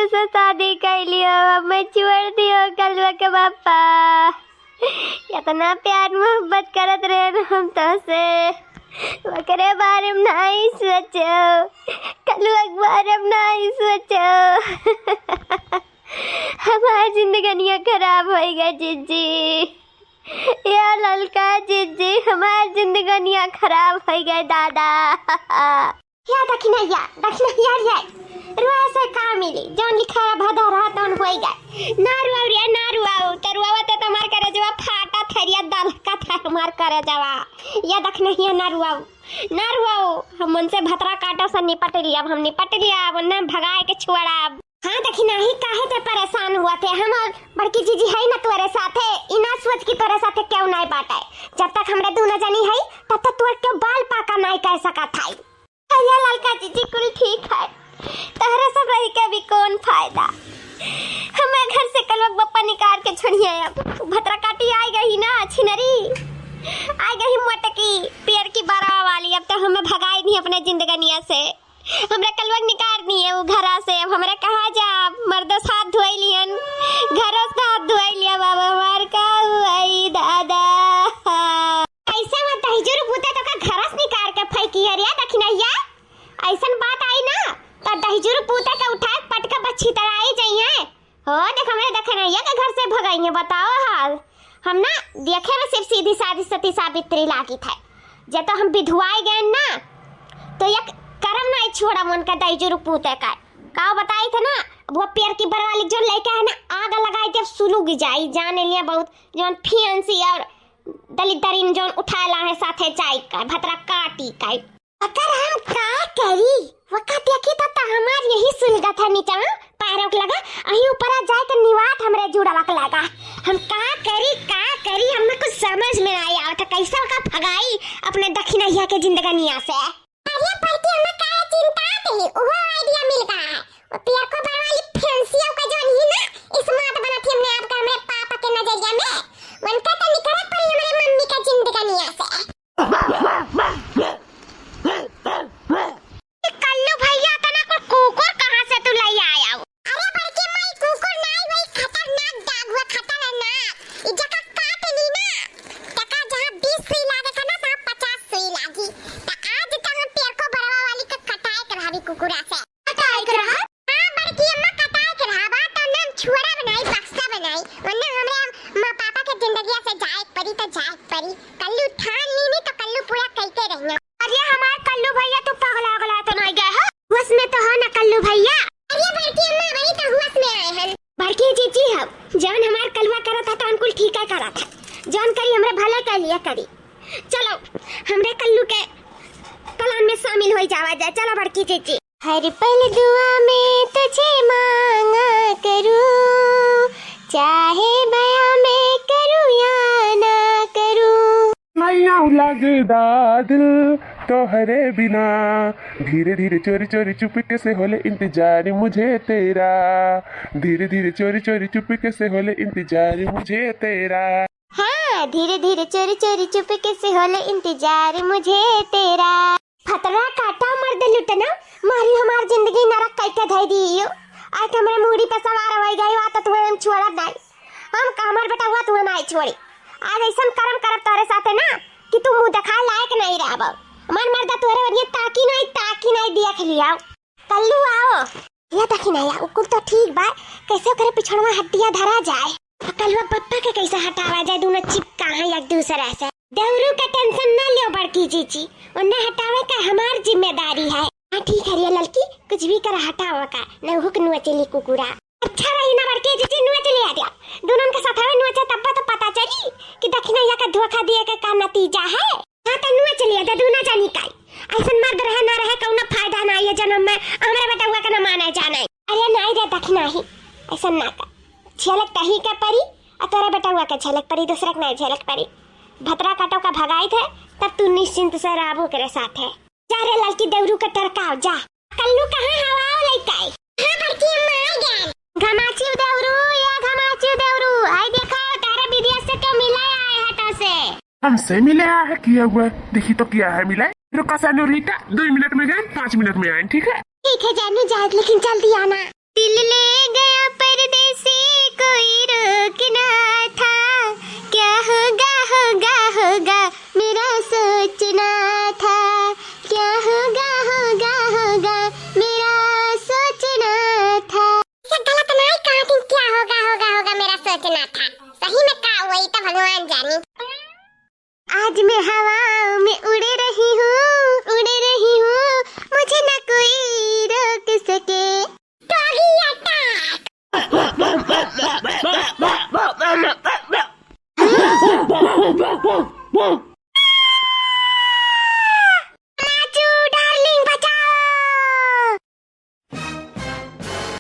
केहू से शादी कर लियो, मैं छोड़ दियो कलवा के पापा। इतना प्यार मोहब्बत करत रहे हम तो से, ओकरे बारे में नहीं सोचो, कलवा के बारे में नहीं सोचो। हमारी जिंदगी खराब हो गई जीजी, या ललका जीजी, हमारी जिंदगी खराब हो गई दादा। या दखिनैया रे रुआ से का मिली, जौन लिखा है भदा रहा तौन होई गए। ना रुआ रे ना रुआ, तो रुआ तो तुम्हार करे जवा फाटा थरिया दल का था हमार करे जवा। या दखिनैया ना रुआ हम उनसे भतरा काटा से निपट लिया, हम निपट लिया, वरना भगाए के छोड़ा। हाँ दखिना ही काहे ते परेशान हुआ थे, हम बड़की जीजी है ना तोरे साथे, इना सोच की तोरे साथे क्यों नहीं बाटे। जब तक हमरे दोनों जनी है तब तक तोर के बाल पाका नहीं कह सका था। या ललका जीजी कुल ठीक है, तहरे सब रही के भी कौन फायदा। हमें घर से कल बप्पा निकाल के छोड़िए, अब भतरा काटी आई गई ना छिनरी, आई गई मटकी पेड़ की बरा वाली। अब तो हमें भगाई नहीं अपने जिंदगनिया से, हमरे कलवक निकाल दी है वो घरा से। अब हमरे कहा जा मर्द साथ धोई लियन, घरों से हाथ धोई लिया बाबा मार का हुई दादा। ऐसे मत दहीजूर बूते तो का घर से निकाल के फेंकी है रे दखिनैया। ऐसन बात आई ना तो दहीजूर बूते का उठाए पटका बच्ची तरह आई जाइए। हो देख हमरे दखिनैया के घर से भगाइए, बताओ हाल। हम ना देखे में सिर्फ सीधी सादी सती सावित्री लागी था, जब तो हम विधवाए गए ना तो एक करम नहीं छोड़ा मन का दहीजूर पूते का बताई था ना। वो पेड़ की बरवाली जो लेके है ना आग लगाई जब सुलूग जाई, जाने लिया बहुत जोन फियांसी और दलिदरीन जोन उठाला है साथे चाय का भतरा काटी का। अगर हम का करी वका देखी तो हमार यही सुलगा था नीचे पैरों के लगा, अही ऊपर आ जाए तो निवात हमरे जुड़ावा के लगा। हम का करी हमें कुछ समझ में नहीं आवत, कैसे का भगाई अपने दखिनैया के जिंदगनिया से। अरे पड़ती हमें का चिंता थी, वो आइडिया मिल गया है। वो पेड़ को बरवाली फैंसियों का जो नहीं ना स्मार्ट बना थी हमने आपका हमरे पापा के नजरिया में, उनका तो निकला पड़ी हमारे मम्मी का जिंदगनिया से। कल्लू भैया तना को कुकुर कहां से तू ले आया हो? अरे बड़की माई कुकुर नहीं, वही खतरनाक दाग हुआ खतरनाक। ई जगह काट ली ना टका, जहां 20 सुई लागे था ना वहां 50 सुई लागी। तो आज तक हम पेड़ को बरवा वाली का कटाई करावी कुकुरा से। कटाई करा? हां बड़की अम्मा कटाई करावा तो नाम छुरा बनाई बक्सा बनाई, वरना हमरे मां पापा के जिंदगी से जाए परी तो जाए परी। कल्लू ठान ली नहीं तो कल्लू पूरा कहते रहना। अरे हमार कल्लू भैया तो पगला तो नहीं गए हो, होश में तो हो ना कल्लू भैया। अरे बड़की अम्मा वही तो होश में आए हैं। बड़की जीजी हम जान हमार कलवा करा था तो अंकुल ठीक है करा था, जान करी हमरे भले के लिए करी। चलो हमरे कल्लू के प्लान में शामिल हो जावा जाए। चलो बड़की जीजी। हर पल दुआ में तुझे मांगा करूं, चाहे बया में करूं या ना करूं। नैया लगदा दिल तोहरे बिना, धीरे धीरे चोरी चोरी चुपके से होले इंतजार मुझे तेरा, धीरे धीरे चोरी चोरी चुपके से होले इंतजार मुझे तेरा। हाँ धीरे धीरे चोरी चोरी चुपके से होले इंतजार मुझे तेरा। फतरा काटा मर्द लुटना मारी हमार जिंदगी नरक कैके धई दियो। आज हमरे मूड़ी पे सवार हो गई वा तो तुम्हें हम छोड़ा नहीं, हम कामर बेटा हुआ तुम्हें नहीं छोड़ी। आज ऐसा कर्म करब तोरे साथे ना कि तू मुंह दिखा लायक नहीं रहब। मन मर्दा तोरे वरिए ताकी नहीं देख लिया। कल्लू आओ ये देखी नहीं आ कुल तो ठीक बा, कैसे करे पिछड़वा हड्डियां धरा जाए। कल्लू पप्पा के कैसे हटावा जाए, दोनों चिपका है एक दूसरे से। देवरू का टेंशन ना लियो बड़की जीजी, उन्हें हटावे का हमार जिम्मेदारी है। हाँ ठीक है रे लड़की, कुछ भी कर हटावा का न हुक नुआ चली कुकुरा। अच्छा रही ना बड़की जीजी नुआ चली आ गया, दोनों के साथ में नुआ तब तो पता चली कि दखिनैया का धोखा दिए का नतीजा है। हाँ तो नुआ चली आ दोनों जानी का ऐसा मर्द रहे ना रहे कौनो फायदा ना है जन्म में, हमारे बेटा हुआ का न माने जाने। अरे नहीं रे दखिना ही ऐसा ना का झलक तही का परी और तोरा बेटा हुआ का झलक परी, दूसरा का नहीं झलक परी। भतरा काटो का भगाई थे तब तू निश्चिंत से राबू करे साथ है। जा रे लड़की देवरू का टरकाओ जा। कल्लू कहाँ हवाओ लइकाई? हां बड़की अम्मा आ गए। घमाची देवरू या घमाची देवरू आई देखो तारे विदेश से क्यों मिला है हटा से। हमसे मिले है किया हुआ, देखी तो क्या है मिला। रुका सनोरीटा 2 मिनट में गए 5 मिनट में आए। ठीक है जानू जाए लेकिन जल्दी आना। दिल ले सोचना था। सही में का हुआ तो भगवान जाने। आज मैं हवाओं में उड़